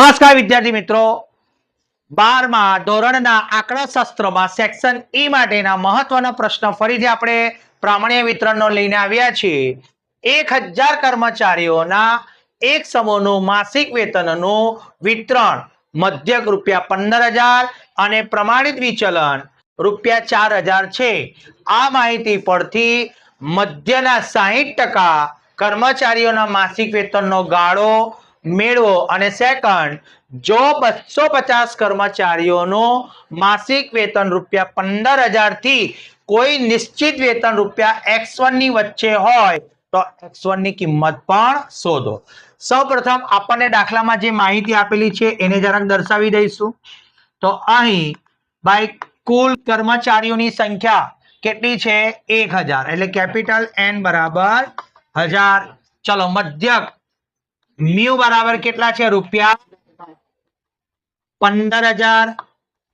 નમસ્કાર વિદ્યાર્થી મિત્રો, 12મા ધોરણના આંકડાશાસ્ત્રમાં સેક્શન ઈ માટેના મહત્વના પ્રશ્ન ફરીથી આપણે પ્રામાણ્ય વિતરણનો લઈને આવ્યા છીએ. 1000 કર્મચારીઓના એક સમૂહનું માસિક વેતનનું વિતરણ મધ્યક ₹15,000 અને પ્રમાણિત વિચલન ₹4,000 છે. આ માહિતી પરથી મધ્યના 60% કર્મચારીઓના માસિક વેતનનો ગાળો મેળવો અને સેકન્ડ, જો 250 કર્મચારીઓનું માસિક વેતન ₹15,000 થી કોઈ નિશ્ચિત વેતન ₹X1 ની વચ્ચે હોય તો X1 ની કિંમત પણ શોધો. સૌપ્રથમ આપણને દાખલામાં જે માહિતી આપેલી છે એને જરાક દર્શાવી દઈશું. તો અહીં ભાઈ કુલ કર્મચારીઓની સંખ્યા કેટલી છે? 1000, એટલે કેપિટલ N બરાબર 1000. ચલો, મધ્યક મ્યુ બરાબર કેટલા છે? ₹15,000.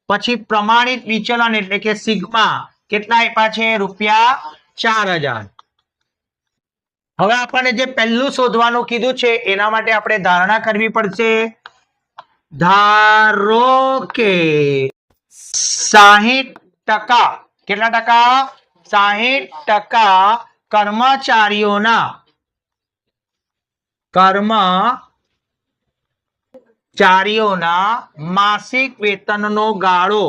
પછી પ્રમાણિત વિચલન એટલે કે સિગ્મા કેટલા આપ્યા છે? ₹4,000. હવે આપણને જે પહેલું શોધવાનું કીધું છે એના માટે આપણે ધારણા કરવી પડશે. ધારો કે 60%, કેટલા ટકા? 60% કર્મચારીઓના માસિક વેતનનો ગાળો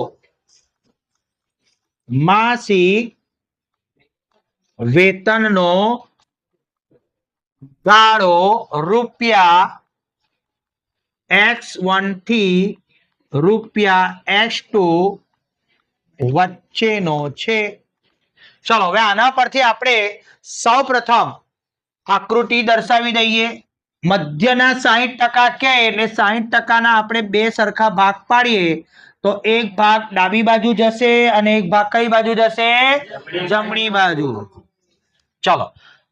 ₹X1 થી ₹X2 વચ્ચેનો છે. ચલો, હવે આના પરથી આપણે સૌપ્રથમ આકૃતિ દર્શાવી દઈએ. મધ્યના 60% કે એટલે 60% ના આપણે બે સરખા ભાગ પાડીએ તો એક ભાગ ડાબી બાજુ જશે અને એક ભાગ કઈ બાજુ જશે? જમણી બાજુ. ચલો,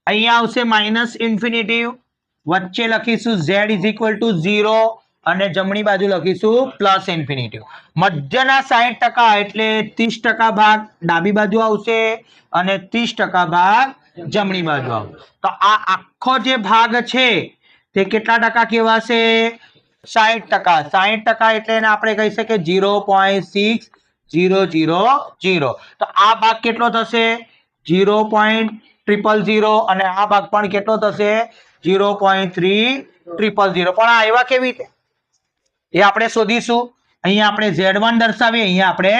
અહીંયા આવશે માઇનસ ઇન્ફિનિટી, વચ્ચે લખીશું z = 0 અને જમણી બાજુ લખીશું પ્લસ ઇન્ફિનિટી. મધ્યના 60% એટલે 30% ભાગ ડાબી બાજુ આવશે અને 30% ભાગ જમણી બાજુ આવશે. તો આ આખો જે ભાગ છે તે કેટલા ટકા કહેવાશે? 60%. 60% એટલે એને આપણે કહી શકીએ 0.6000. તો આ ભાગ કેટલો થશે? 0.000 અને આ ભાગ પણ કેટલો થશે? 0.3000. પણ આ આવ્યા કેવી રીતે એ આપણે શોધીશું. અહીંયા આપણે Z1 દર્શાવીએ, અહીંયા આપણે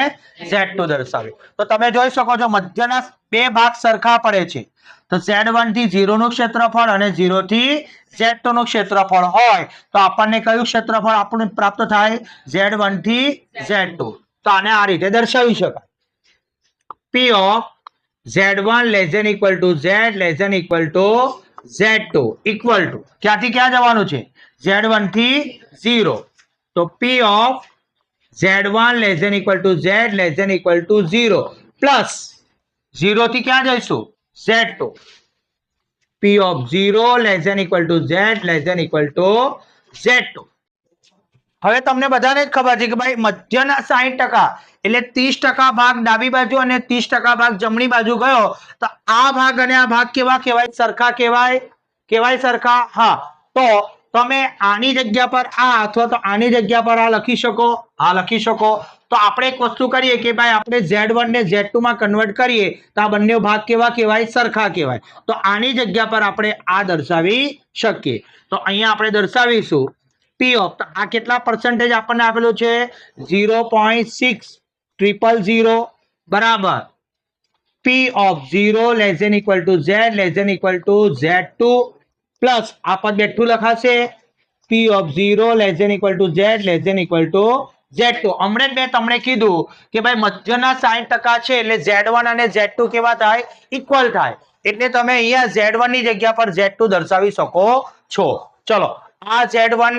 Z2 દર્શાવીએ. તો તમે જોઈ શકો છો મધ્યના બે ભાગ સરખા પડે છે. તો Z1 થી 0 નું ક્ષેત્રફળ અને 0 થી Z2 નું ક્ષેત્રફળ હોય તો આપણને કયું ક્ષેત્રફળ આપણને પ્રાપ્ત થાય? Z1 થી Z2. તો આને આ રીતે દર્શાવી શકાય. P of Z1 ≤ Z ≤ Z2 equal to ક્યાંથી ક્યાં જવાનું છે? Z1 થી 0. તો P of Z1 ≤ Z ≤ 0 plus 0 થી ક્યાં જઈશું? Z2. P of 0 ≤ Z ≤ Z2. હવે તમને બધાને જ ખબર છે કે ભાઈ મધ્યના 60% એટલે 30% ભાગ ડાબી બાજુ અને 30% ભાગ જમણી બાજુ ગયો તો આ ભાગ અને આ ભાગ કેવા કહેવાય? સરખા કહેવાય સરખા. હા, તો તમે આની જગ્યા પર આ અથવા તો આની જગ્યા પર આ લખી શકો, આ લખી શકો. તો આપણે એક વસ્તુ કરીએ કે ભાઈ આપણે Z1 ને Z2 માં કન્વર્ટ કરીએ તો આ બંને ભાગ કેવા કહેવાય? સરખા કહેવાય. તો આની જગ્યા પર આપણે આ દર્શાવી શકીએ. તો અહીંયા આપણે દર્શાવીશું P of, આ કેટલા પરસેન્ટેજ આપણને આપેલું છે? 0.6000 બરાબર P of 0 ≤ Z ≤ Z2 plus આ પદ બેઠું લખાશે P of 0 ≤ Z ≤ Z2. હમણાં જ મેં તમને કીધું કે ભાઈ મધ્યના 60% છે એટલે Z1 અને Z2 કેવા થાય? ઇક્વલ થાય. એટલે તમે અહીંયા Z1 ની જગ્યા પર Z2 દર્શાવી શકો છો. ચલો, આ Z1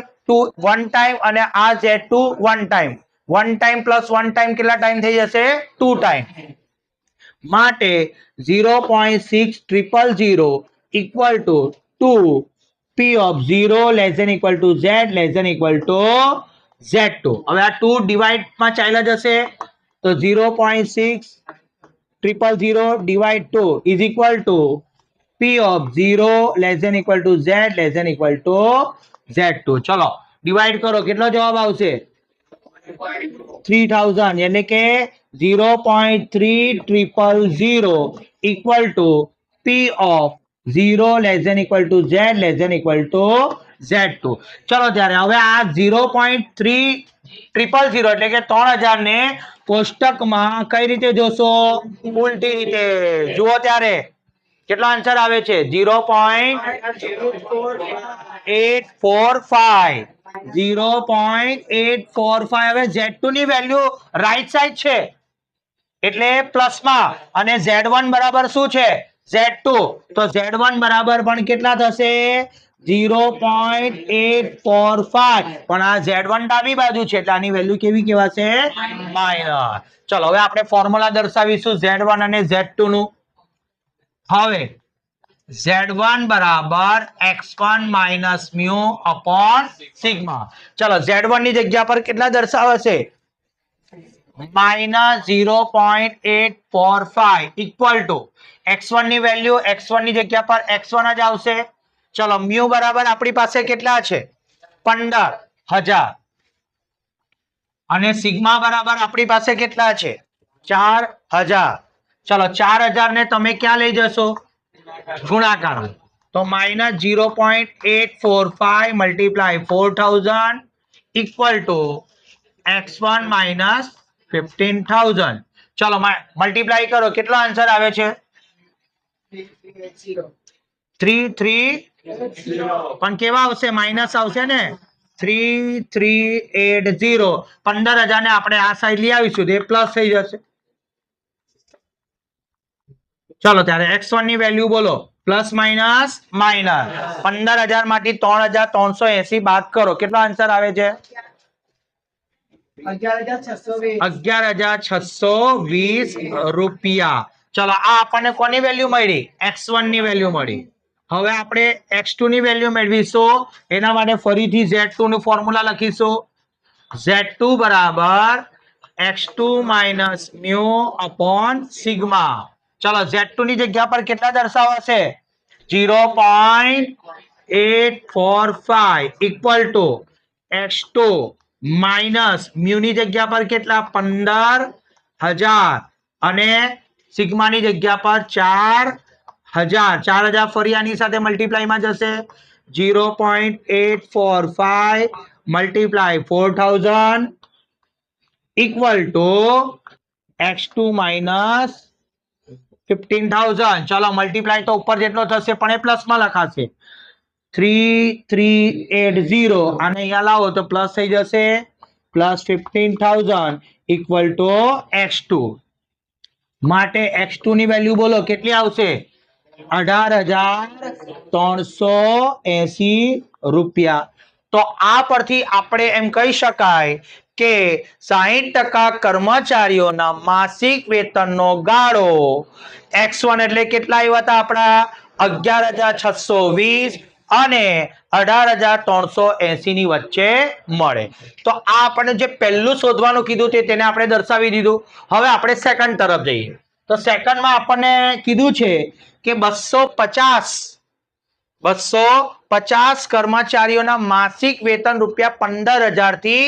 1 ટાઈમ અને આ Z2 1 time. 1 time plus 1 time કેટલા ટાઈમ થઈ જશે? 2 ટાઈમ. માટે 0.6000 equal to 2 P of 0 ≤ Z ≤ Z2. હવે આ 2 ડિવાઇડ માં ચાલ્યા જશે તો 0.6000 divide 2 is equal to P of 0 ≤ Z ≤ Z2. ચલો, ડિવાઈડ કરો કેટલો જવાબ આવશે 3000 એટલે કે 0.3000 equal to P of 0 less than equal to Z less than equal to Z2. ચલો ત્યારે હવે આ 0.3000 એટલે કે 3000 ને કોષ્ટકમાં કઈ રીતે જોશો ઉલટી રીતે જુઓ ત્યારે કેટલો આન્સર આવે છે 0.845 0.845 હવે Z2 ની વેલ્યુ રાઈટ સાઈડ છે એટલે પ્લસમાં અને Z1 બરાબર શું છે Z2 તો Z1 બરાબર પણ કેટલા થશે 0.845 પણ આ Z1 ડાબી બાજુ છે એટલે આની વેલ્યુ કેવી કહેવાશે માઈનસ ચલો હવે આપણે ફોર્મ્યુલા દર્શાવીશું Z1 અને Z2 નું હવે Z1 બરાબર x1 minus mu upon sigma ચલો Z1 ની જગ્યા પર કેટલા દર્શાવશે માઇનસ 0.845 ઇક્વલ ટુ x1 ની વેલ્યુ x1 ની જગ્યા પર x1 જ આવશે ચલો મ્યુ બરાબર આપણી પાસે કેટલા છે 15000 અને સિગ્મા બરાબર આપણી પાસે કેટલા છે 4000 ચલો 4000 ને તમે ક્યાં લઈ જશો ગુણાકાર તો minus 0.845 multiply 4000 equal to x1 minus 15000 ચલો મલ્ટીપ્લાય કરો કેટલો આન્સર આવે છે 3380 પણ કેવા આવશે માઇનસ આવશે ને 3380 15000 ને આપણે આ સાઈડ લઈ આવીશું તો એ પ્લસ થઈ જશે ચલો ત્યારે x1 ની વેલ્યુ બોલો પ્લસ માઇનસ માઇનસ 15000 માંથી 3380 બાદ કરો કેટલો આન્સર આવે છે 11620 રૂપિયા ચલો આ આપણને કોની વેલ્યુ મળી x1 ની વેલ્યુ મળી હવે આપણે x2 ની વેલ્યુ મેળવીશું એના માટે ફરીથી Z2 નું ફોર્મ્યુલા લખીશું Z2 બરાબર x2 minus mu upon sigma ચલો Z2 ની જગ્યા પર કેટલા દર્શાવશે 0.845 equal to x2 minus mu ની જગ્યા પર કેટલા 15000 અને સિગ્મા ની જગ્યા પર 4000 ફરી આની સાથે મલ્ટીપ્લાય માં જશે 0.845 multiply 4000 equal to x2 minus 15000 ચલો મલ્ટીપ્લાય તો ઉપર જેટલો થશે પણ એ પ્લસ માં લખાશે 3380 અને અહીંયા લાવો તો પ્લસ થઈ જશે પ્લસ 15000 ઇક્વલ ટુ x2 માટે x2 ની વેલ્યુ બોલો કેટલી આવશે 18380 રૂપિયા તો આ પરથી આપણે એમ કહી શકાય કે 60% કર્મચારીઓના માસિક વેતનનો ગાળો x1 એટલે કેટલા આવ્યા હતા આપણા 11620 અને 18380 ની વચ્ચે મળે તો આ આપણને જે પહેલું શોધવાનું કીધું તેને આપણે દર્શાવી દીધું હવે આપણે સેકન્ડ તરફ જઈએ તો સેકન્ડમાં આપણને કીધું છે કે 250 કર્મચારીઓના માસિક વેતન રૂપિયા 15000 થી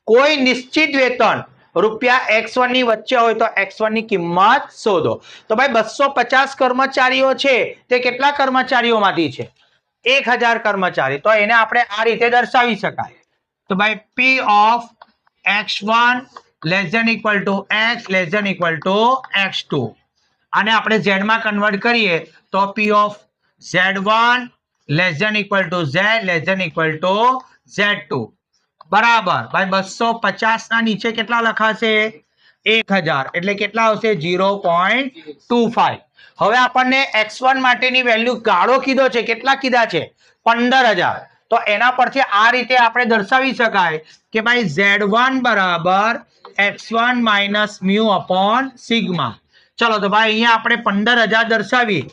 કોઈ નિશ્ચિત વેતન રૂપિયા x1 ની વચ્ચે હોય તો x1 ની કિંમત શોધો તો ભાઈ 250 કર્મચારીઓ છે તે કેટલા કર્મચારીઓમાંથી છે 1000 કર્મચારી તો એને આપણે આ રીતે દર્શાવી શકાય તો ભાઈ P of x1 less than equal to x less than equal to x2 આને આપણે z માં કન્વર્ટ કરીએ તો P of z1 less than equal to z less than equal to z2 બરાબર ભાઈ 250 ના નીચે કેટલા લખાશે 1000 એટલે કેટલા આવશે 0.25 હવે આપણને x1 માટેની વેલ્યુ ગાળો કીધો છે કેટલા કીધા છે 15000 તો એના પરથી આ રીતે આપણે દર્શાવી શકાય કે ભાઈ z1 બરાબર x1 minus mu upon sigma ચલો તો ભાઈ અહીંયા આપણે 15000 દર્શાવી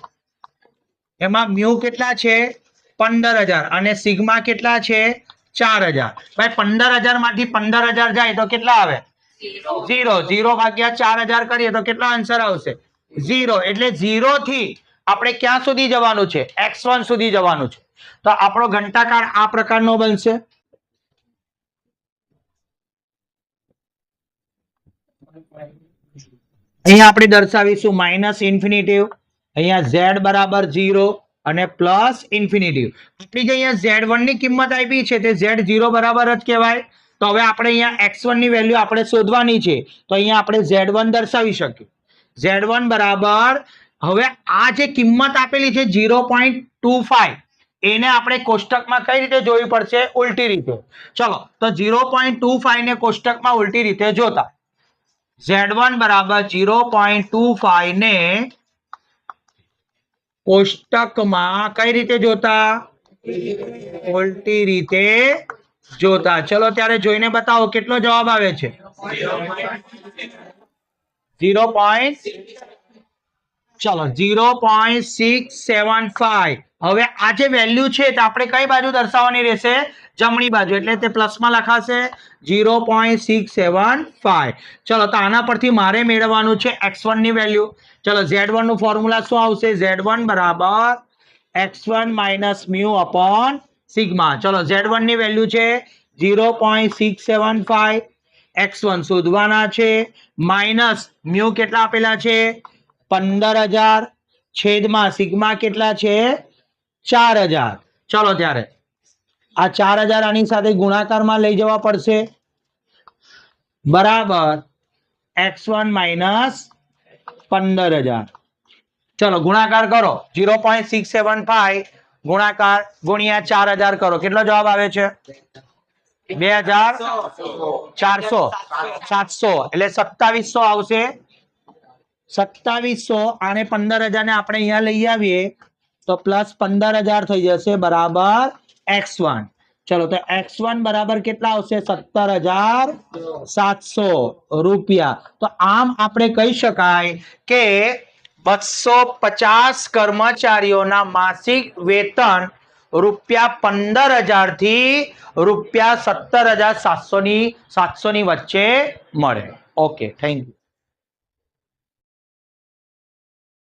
એમાં મ્યુ કેટલા છે 15000 અને સિગ્મા કેટલા છે 4000 ભાઈ 15000 માંથી 15000 જાય તો કેટલા આવે 0 ભાગ્યા 4000 કરીએ તો કેટલો આન્સર આવશે 0 એટલે 0 થી આપણે ક્યાં સુધી જવાનું છે x1 સુધી જવાનું છે તો આપણો ઘંટાકાર આ પ્રકારનો બનશે અહીંયા આપણે દર્શાવીશું માઇનસ ઇન્ફિનિટિવ, અહીંયા z બરાબર 0 અને પ્લસ ઇન્ફિનિટિવ. આપણી જે અહીંયા z1 ની કિંમત આપી છે તે z0 બરાબર જ કહેવાય. તો હવે આપણે અહીંયા x1 ની વેલ્યુ આપણે શોધવાની છે, તો અહીંયા આપણે z1 દર્શાવી શકીએ. z1 બરાબર, હવે આ જે કિંમત આપેલી છે 0.25, એને આપણે કોષ્ટકમાં કઈ રીતે જોવી પડશે? ઉલટી રીતે. ચલો તો 0.25 ને કોષ્ટકમાં ઉલટી રીતે જોતા, z1 બરાબર 0.25 ને કોષ્ટકમાં કઈ રીતે જોતા? ઉલટી રીતે જોતા. ચલો ત્યારે જોઈને બતાવો કેટલો જવાબ આવે છે. 0.675. હવે આ જે વેલ્યુ છે તો આપણે કઈ બાજુ દર્શાવવાની રહેશે? જમણી બાજુ, એટલે તે પ્લસમાં લખાશે 0.675. ચલો તો આના પરથી મારે મેળવવાનું છે x1 ની વેલ્યુ. ચલો z1 નું ફોર્મ્યુલા શું આવશે? z1 બરાબર x1 minus mu upon sigma. ચલો z1 ની વેલ્યુ છે 0.675, x1 શોધવાના છે, માઇનસ મ્યુ કેટલા આપેલા છે? 15,000, છેદમાં સિગ્મા કેટલા છે? 4,000. ચલો ત્યારે આ 4,000 આની સાથે ગુણાકારમાં લઈ જવા પડશે, બરાબર x1 માઇનસ 15,000. ચલો ગુણાકાર કરો, 0.675 ગુણાકાર ગુણ્યા 4,000 કરો, કેટલો જવાબ આવે છે? 2,400, 700 એટલે 2700 આવશે. 2700 અને 15,000 ને આપણે અહીંયા લઈ આવીએ તો પ્લસ 15,000 થઈ જશે, બરાબર x1. ચલો તો x1 બરાબર કેટલા આવશે? 17,700 રૂપિયા. તો આમ આપણે કહી શકાય કે 250 કર્મચારીઓના માસિક વેતન ₹15,000 થી ₹17,700 ની વચ્ચે મળે. Okay, thank you.